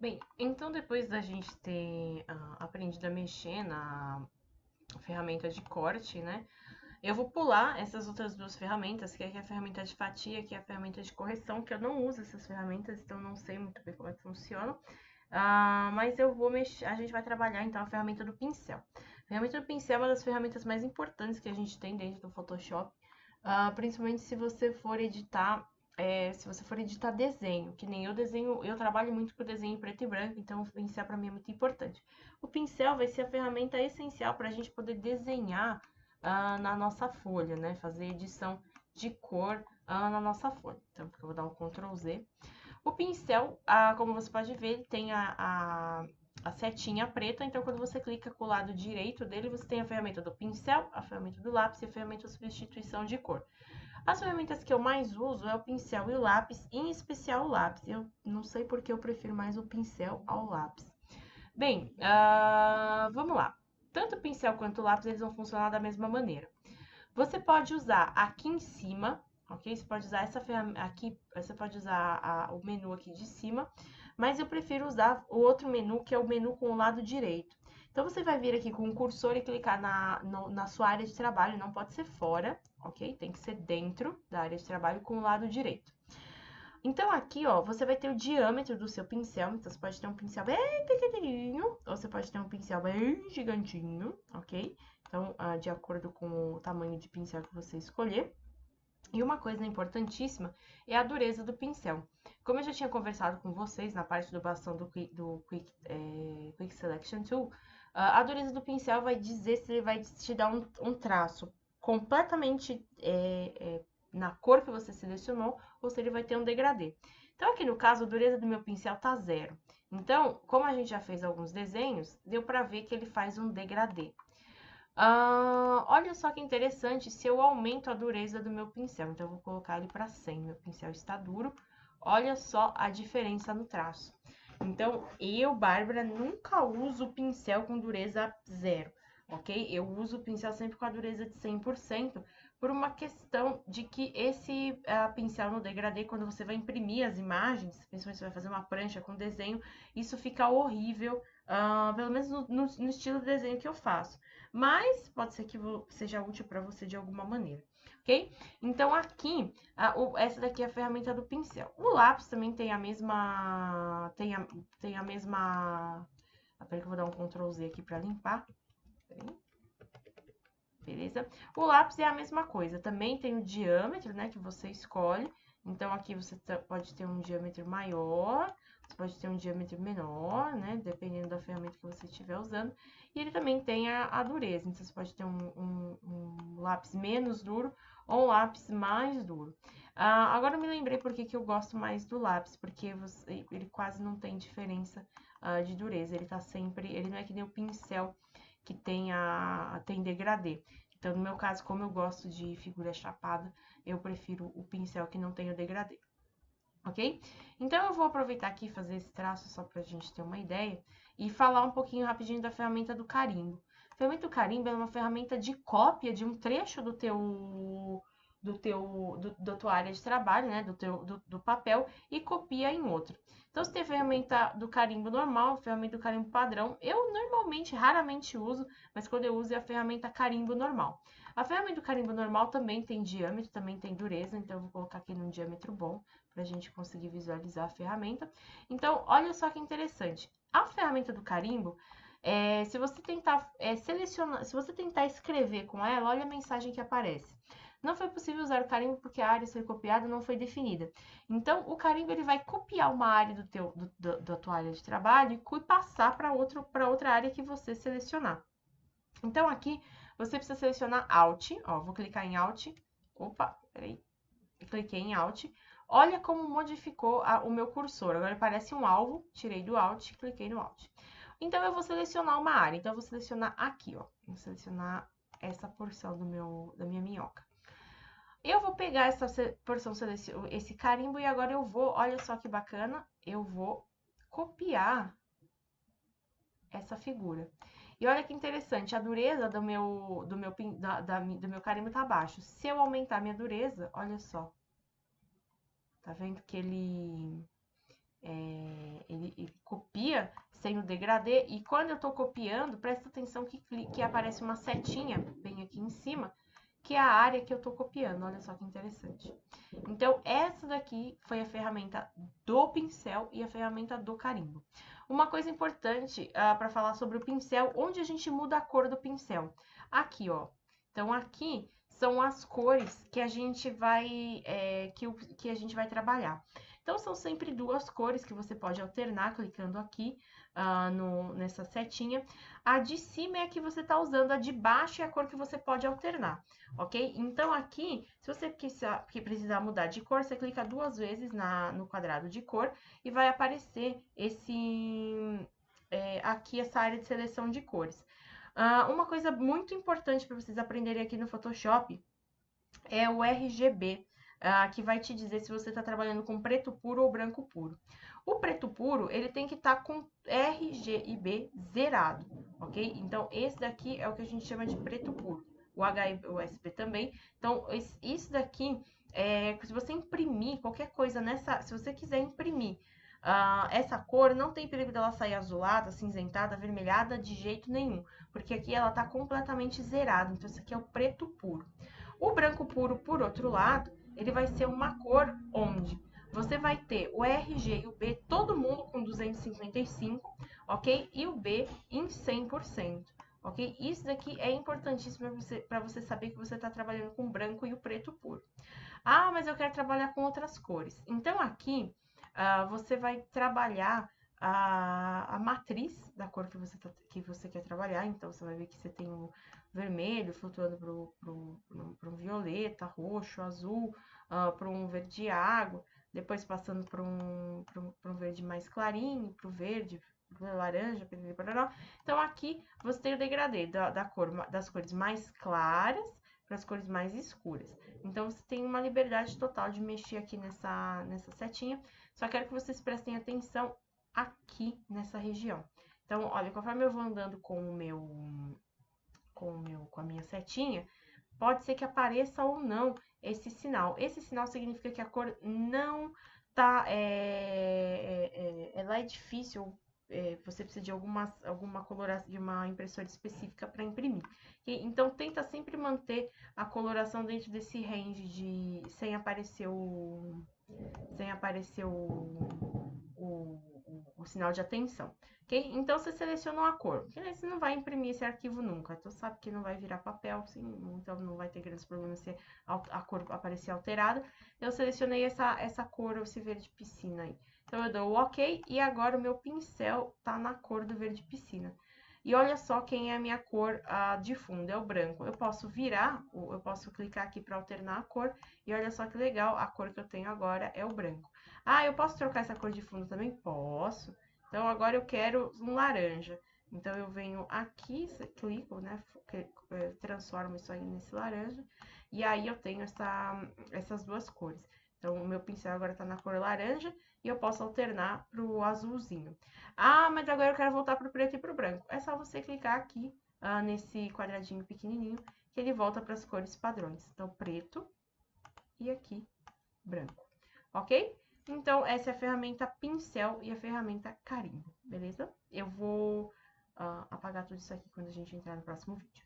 Bem, então depois da gente ter aprendido a mexer na ferramenta de corte, né? Eu vou pular essas outras duas ferramentas, que é a ferramenta de fatia, que é a ferramenta de correção, que eu não uso essas ferramentas, então não sei muito bem como é que funcionam. Mas eu vou mexer, a gente vai trabalhar então a ferramenta do pincel. A ferramenta do pincel é uma das ferramentas mais importantes que a gente tem dentro do Photoshop, principalmente se você for editar desenho, que nem eu desenho, eu trabalho muito com desenho em preto e branco, então o pincel para mim é muito importante. O pincel vai ser a ferramenta essencial para a gente poder desenhar na nossa folha, né? Fazer edição de cor na nossa folha. Então, eu vou dar um Ctrl Z. O pincel, como você pode ver, ele tem a setinha preta, então quando você clica com o lado direito dele, você tem a ferramenta do pincel, a ferramenta do lápis e a ferramenta de substituição de cor. As ferramentas que eu mais uso é o pincel e o lápis, em especial o lápis. Eu não sei porque eu prefiro mais o pincel ao lápis. Bem, vamos lá. Tanto o pincel quanto o lápis eles vão funcionar da mesma maneira. Você pode usar aqui em cima, ok? Você pode usar essa ferramenta aqui, você pode usar o menu aqui de cima, mas eu prefiro usar o outro menu, que é o menu com o lado direito. Então, você vai vir aqui com o cursor e clicar na sua área de trabalho, não pode ser fora, ok? Tem que ser dentro da área de trabalho com o lado direito. Então, aqui, ó, você vai ter o diâmetro do seu pincel. Então, você pode ter um pincel bem pequenininho, ou você pode ter um pincel bem gigantinho, ok? Então, de acordo com o tamanho de pincel que você escolher. E uma coisa importantíssima é a dureza do pincel. Como eu já tinha conversado com vocês na parte do bastão do Quick Selection Tool, a dureza do pincel vai dizer se ele vai te dar um traço completamente na cor que você selecionou ou se ele vai ter um degradê. Então, aqui no caso, a dureza do meu pincel tá zero. Então, como a gente já fez alguns desenhos, deu para ver que ele faz um degradê. Olha só que interessante se eu aumento a dureza do meu pincel. Então, eu vou colocar ele para 100. Meu pincel está duro. Olha só a diferença no traço. Então, eu, Bárbara, nunca uso o pincel com dureza zero, ok? Eu uso o pincel sempre com a dureza de 100%, por uma questão de que esse pincel no degradê, quando você vai imprimir as imagens, principalmente se você vai fazer uma prancha com desenho, isso fica horrível, pelo menos no estilo de desenho que eu faço. Mas pode ser que seja útil para você de alguma maneira, ok? Então, aqui, essa daqui é a ferramenta do pincel. O lápis também tem a mesma. Tem a mesma. Peraí que eu vou dar um Ctrl Z aqui para limpar. Peraí. Beleza? O lápis é a mesma coisa. Também tem o diâmetro, né, que você escolhe. Então, aqui você pode ter um diâmetro maior, você pode ter um diâmetro menor, né, dependendo da ferramenta que você estiver usando. E ele também tem a dureza. Então, você pode ter um lápis menos duro ou um lápis mais duro. Agora eu me lembrei por que eu gosto mais do lápis, porque ele quase não tem diferença de dureza. Ele tá sempre. Ele não é que nem o pincel que tem degradê. Então, no meu caso, como eu gosto de figura chapada, eu prefiro o pincel que não tem o degradê, ok? Então, eu vou aproveitar aqui e fazer esse traço só pra gente ter uma ideia e falar um pouquinho rapidinho da ferramenta do carimbo. A ferramenta do carimbo é uma ferramenta de cópia de um trecho da tua área de trabalho, né, do papel, e copia em outro. Então, você tem a ferramenta do carimbo normal, a ferramenta do carimbo padrão. Eu normalmente, raramente uso, mas quando eu uso é a ferramenta carimbo normal. A ferramenta do carimbo normal também tem diâmetro, também tem dureza, então eu vou colocar aqui num diâmetro bom para a gente conseguir visualizar a ferramenta. Então, olha só que interessante. A ferramenta do carimbo, se você tentar selecionar, se você tentar escrever com ela, olha a mensagem que aparece. Não foi possível usar o carimbo porque a área a ser copiada não foi definida. Então, o carimbo ele vai copiar uma área da tua área de trabalho e passar para outra área que você selecionar. Então, aqui você precisa selecionar Alt. Ó, vou clicar em Alt. Opa, peraí. Cliquei em Alt. Olha como modificou o meu cursor. Agora parece um alvo. Tirei do Alt, cliquei no Alt. Então, eu vou selecionar uma área. Então, eu vou selecionar aqui, ó. Vou selecionar essa porção da minha minhoca. Eu vou pegar essa porção, esse carimbo, e agora eu vou, olha só que bacana, eu vou copiar essa figura. E olha que interessante, a dureza do meu carimbo tá abaixo. Se eu aumentar minha dureza, olha só. Tá vendo que ele copia copia sem o degradê, e quando eu tô copiando, presta atenção que aparece uma setinha bem aqui em cima, que é a área que eu tô copiando. Olha só que interessante. Então, essa daqui foi a ferramenta do pincel e a ferramenta do carimbo. Uma coisa importante para falar sobre o pincel, onde a gente muda a cor do pincel. Aqui, ó. Então, aqui são as cores que a gente vai, que a gente vai trabalhar. Então, são sempre duas cores que você pode alternar clicando aqui nessa setinha. A de cima é a que você está usando, a de baixo é a cor que você pode alternar, ok? Então, aqui, se você precisar mudar de cor, você clica duas vezes no quadrado de cor e vai aparecer aqui essa área de seleção de cores. Uma coisa muito importante para vocês aprenderem aqui no Photoshop é o RGB, que vai te dizer se você está trabalhando com preto puro ou branco puro. O preto puro, ele tem que estar com RGB zerado, ok? Então, esse daqui é o que a gente chama de preto puro. O HSP também. Então, isso daqui, se você imprimir qualquer coisa se você quiser imprimir essa cor, não tem perigo dela sair azulada, cinzentada, avermelhada de jeito nenhum, porque aqui ela está completamente zerada. Então, isso aqui é o preto puro. O branco puro, por outro lado, ele vai ser uma cor onde você vai ter o RG e o B, todo mundo com 255, ok? E o B em 100%, ok? Isso daqui é importantíssimo para você saber que você está trabalhando com o branco e o preto puro. Ah, mas eu quero trabalhar com outras cores. Então, aqui, você vai trabalhar a matriz da cor que você quer trabalhar. Então, você vai ver que você tem o vermelho flutuando para um violeta, roxo, azul, para um verde água, depois passando para um verde mais clarinho, para o verde, pro laranja, para. Então, aqui você tem o degradê das cores mais claras para as cores mais escuras. Então, você tem uma liberdade total de mexer aqui nessa setinha. Só quero que vocês prestem atenção aqui nessa região. Então, olha, conforme eu vou andando com a minha setinha, pode ser que apareça ou não esse sinal. Esse sinal significa que a cor não tá, ela é difícil, você precisa de alguma coloração, de uma impressora específica para imprimir. Então, tenta sempre manter a coloração dentro desse range sem aparecer o sinal de atenção, ok? Então, você seleciona uma cor, porque aí você não vai imprimir esse arquivo nunca, então sabe que não vai virar papel, então não vai ter grandes problemas se a cor aparecer alterada. Eu selecionei essa cor, esse verde piscina aí. Então, eu dou o OK e agora o meu pincel tá na cor do verde piscina. E olha só quem é a minha cor de fundo, é o branco. Eu posso eu posso clicar aqui para alternar a cor, e olha só que legal, a cor que eu tenho agora é o branco. Ah, eu posso trocar essa cor de fundo também? Posso. Então, agora eu quero um laranja. Então, eu venho aqui, clico, né, transformo isso aí nesse laranja, e aí eu tenho essas duas cores. Então, o meu pincel agora tá na cor laranja, e eu posso alternar pro azulzinho. Ah, mas agora eu quero voltar pro preto e pro branco. É só você clicar aqui, nesse quadradinho pequenininho, que ele volta para as cores padrões. Então, preto e aqui, branco. Ok? Então, essa é a ferramenta pincel e a ferramenta carimbo, beleza? Eu vou apagar tudo isso aqui quando a gente entrar no próximo vídeo.